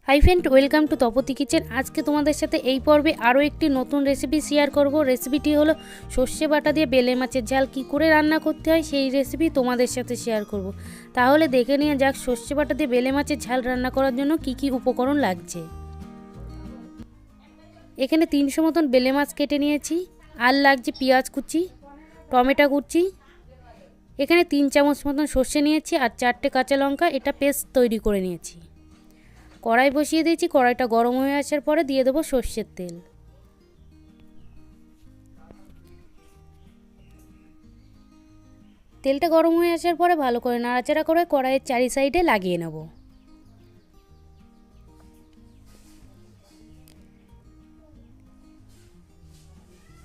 High friend welcome to Tapati kitchen. आज के तुम्हारे साथे এই পর্বে আরও একটি নতুন রেসিপি শেয়ার করব। রেসিপিটি হলো সর্ষে বাটা দিয়ে বেলে মাছের ঝাল কি করে রান্না করতে হয় সেই রেসিপি তোমাদের সাথে শেয়ার করব। তাহলে দেখে নিয়ে যাক সর্ষে বাটা দিয়ে বেলে মাছের ঝাল রান্না করার জন্য কি কি উপকরণ লাগছে। এখানে 300 মতন বেলে মাছ কেটে নিয়েছি। আর লাগছে পেঁয়াজ কুচি, টমেটো কুচি, এখানে 3 চামচ মতন সর্ষে নিয়েছি আর 4টে কাঁচা লঙ্কা, এটা পেস্ট তৈরি করে নিয়েছি। কড়াই বসিয়ে দিয়েছি। কড়াইটা গরম হয়ে আসার পরে দিয়ে দেবো সর্ষের তেল। তেলটা গরম হয়ে আসার পরে ভালো করে নাড়াচাড়া করে কড়াইয়ের চারি সাইডে লাগিয়ে নেব।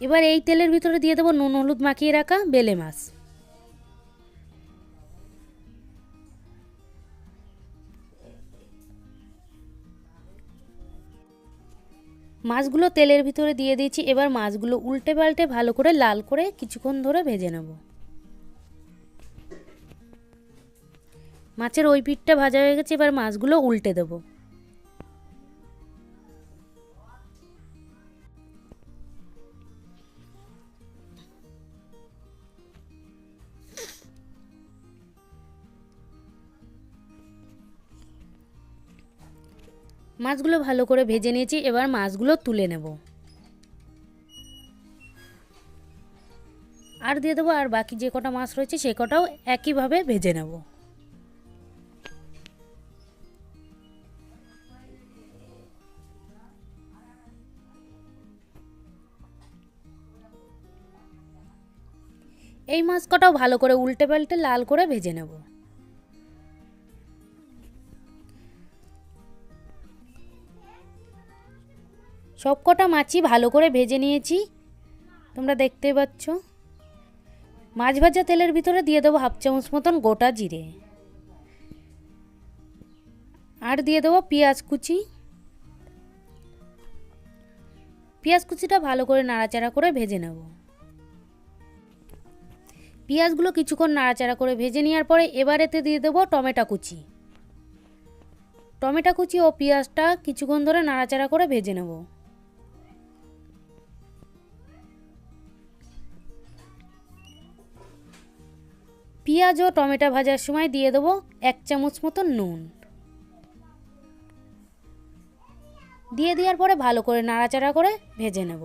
এবার এই তেলের ভিতরে দিয়ে দেবো নুন হলুদ মাখিয়ে রাখা বেলে মাছ। মাছগুলো তেলের ভিতরে দিয়ে দিয়েছি। এবার মাছগুলো উল্টে পাল্টে ভালো করে লাল করে কিছুক্ষণ ধরে ভেজে নেব। মাছের ওই পিঠটা ভাজা হয়ে গেছে। এবার মাছগুলো উল্টে দেব। মাছগুলো ভালো করে ভেজে নিয়েছি। এবার মাছগুলো তুলে নেব আর দিয়ে দেবো। আর বাকি যে কটা মাছ রয়েছে সে কটাও একইভাবে ভেজে নেব। এই মাছ কটাও ভালো করে উল্টে পাল্টে লাল করে ভেজে নেব। সব কটা মাছই ভালো করে ভেজে নিয়েছি, তোমরা দেখতেই পাচ্ছ। মাছ ভাজা তেলের ভিতরে দিয়ে দেবো 1/2 চামচ মতন গোটা জিরে আর দিয়ে দেবো পেঁয়াজ কুচি। পেঁয়াজ কুচিটা ভালো করে নাড়াচাড়া করে ভেজে নেব। পেঁয়াজগুলো কিছুক্ষণ নাড়াচাড়া করে ভেজে নেওয়ার পরে এবার এতে দিয়ে দেবো টমেটো কুচি। টমেটো কুচি ও পেঁয়াজটা কিছুক্ষণ ধরে নাড়াচাড়া করে ভেজে নেব। পেঁয়াজ ও টমেটো ভাজার সময় দিয়ে দেবো 1 চামচ মতো নুন। দিয়ে দেওয়ার পরে ভালো করে নাড়াচাড়া করে ভেজে নেব।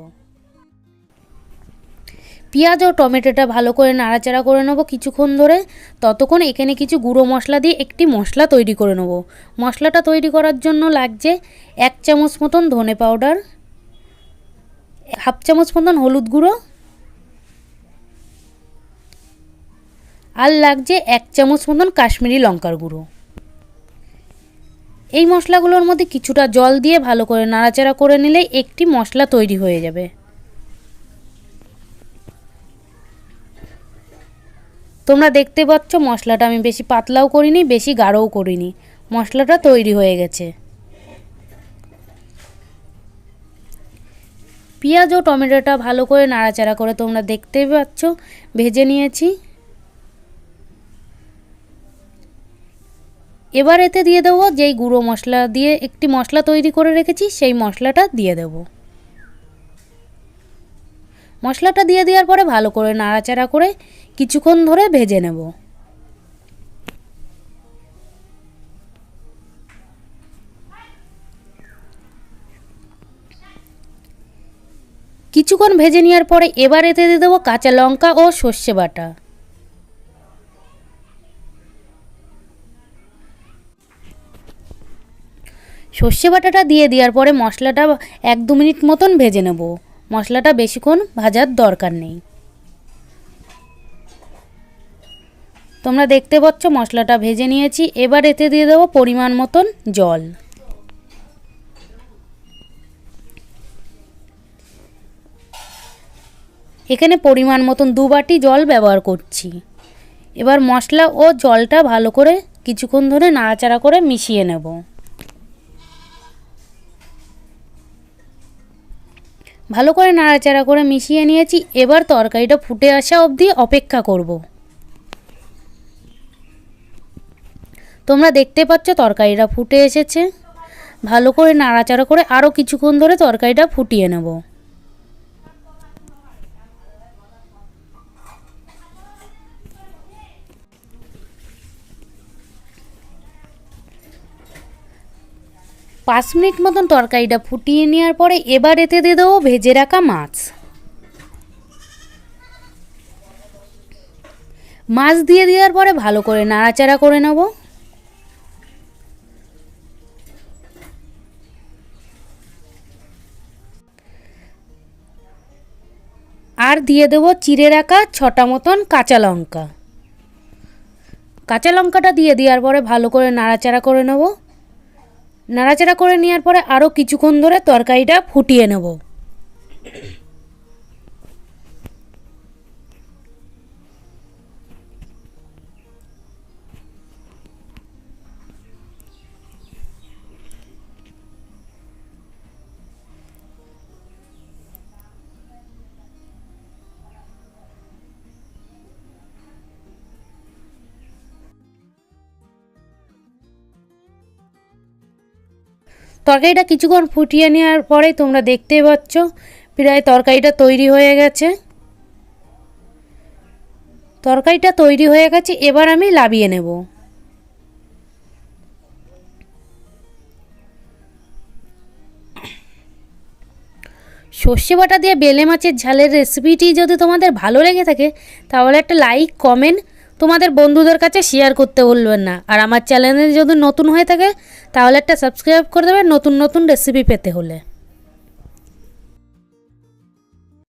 পেঁয়াজ ও টমেটোটা ভালো করে নাড়াচাড়া করে নেব কিছুক্ষণ ধরে। ততক্ষণ এখানে কিছু গুঁড়ো মশলা দিয়ে একটি মশলা তৈরি করে নেব। মশলাটা তৈরি করার জন্য লাগছে 1 চামচ মতন ধনে পাউডার, 1/2 চামচ মতন হলুদ গুঁড়ো আর লাগছে 1 চামচ মতন কাশ্মীরি লঙ্কার গুঁড়ো। এই মশলাগুলোর মধ্যে কিছুটা জল দিয়ে ভালো করে নাড়াচাড়া করে নিলে একটি মশলা তৈরি হয়ে যাবে। তোমরা দেখতে পাচ্ছ মশলাটা আমি বেশি পাতলাও করিনি বেশি গাঢ়ও করিনি, মশলাটা তৈরি হয়ে গেছে। পেঁয়াজ ও টমেটোটা ভালো করে নাড়াচাড়া করে তোমরা দেখতেই পাচ্ছ ভেজে নিয়েছি। এবার এতে দিয়ে দেবো যেই গুঁড়ো মশলা দিয়ে একটি মশলা তৈরি করে রেখেছি সেই মশলাটা দিয়ে দেব। মশলাটা দিয়ে দেওয়ার পরে ভালো করে নাড়াচাড়া করে কিছুক্ষণ ধরে ভেজে নেব। কিছুক্ষণ ভেজে নেওয়ার পরে এবার এতে দিয়ে দেবো কাঁচা লঙ্কা ও সর্ষে বাটা। সর্ষে বাটাটা দিয়ে দেওয়ার পরে মশলাটা 1-2 মিনিট মতন ভেজে নেব। মশলাটা বেশিক্ষণ ভাজার দরকার নেই। তোমরা দেখতে পাচ্ছ মশলাটা ভেজে নিয়েছি। এবার এতে দিয়ে দেবো পরিমাণ মতন জল। এখানে পরিমাণ মতন 2 বাটি জল ব্যবহার করছি। এবার মশলা ও জলটা ভালো করে কিছুক্ষণ ধরে নাড়াচাড়া করে মিশিয়ে নেব। ভালো করে নাড়াচাড়া করে মিশিয়ে নিয়েছি। এবার তরকারিটা ফুটে আসা অবধি অপেক্ষা করব। তোমরা দেখতে পাচ্ছ তরকারিটা ফুটে এসেছে। ভালো করে নাড়াচাড়া করে আরও কিছুক্ষণ ধরে তরকারিটা ফুটিয়ে নেব। পাঁচ মিনিট মতন তরকারিটা ফুটিয়ে নেওয়ার পরে এবার এতে দিয়ে দেবো ভেজে রাখা মাছ। মাছ দিয়ে দেওয়ার পরে ভালো করে নাড়াচাড়া করে নেব। আর দিয়ে দেবো চিড়ে রাখা 6টা মতন কাঁচা লঙ্কা। কাঁচা লঙ্কাটা দিয়ে দেওয়ার পরে ভালো করে নাড়াচাড়া করে নেব। নাড়াচাড়া করে নেওয়ার পরে আরও কিছুক্ষণ ধরে তরকারিটা ফুটিয়ে নেব। তরকারিটা কিছুক্ষণ ফুটিয়ে নেওয়ার পরে তোমরা দেখতেই পাচ্ছ প্রায় তরকারিটা তৈরি হয়ে গেছে। তরকারিটা তৈরি হয়ে গেছে, এবার আমি নামিয়ে নেব। সর্ষে বাটা দিয়ে বেলে মাছের ঝালের রেসিপিটি যদি তোমাদের ভালো লেগে থাকে তাহলে একটা লাইক কমেন্ট তোমাদের বন্ধুদের কাছে শেয়ার করতে ভুলবেন না। আর আমার চ্যানেলে যদি নতুন হয়ে থাকে তাহলে একটা সাবস্ক্রাইব করে দেবে নতুন নতুন রেসিপি পেতে হলে।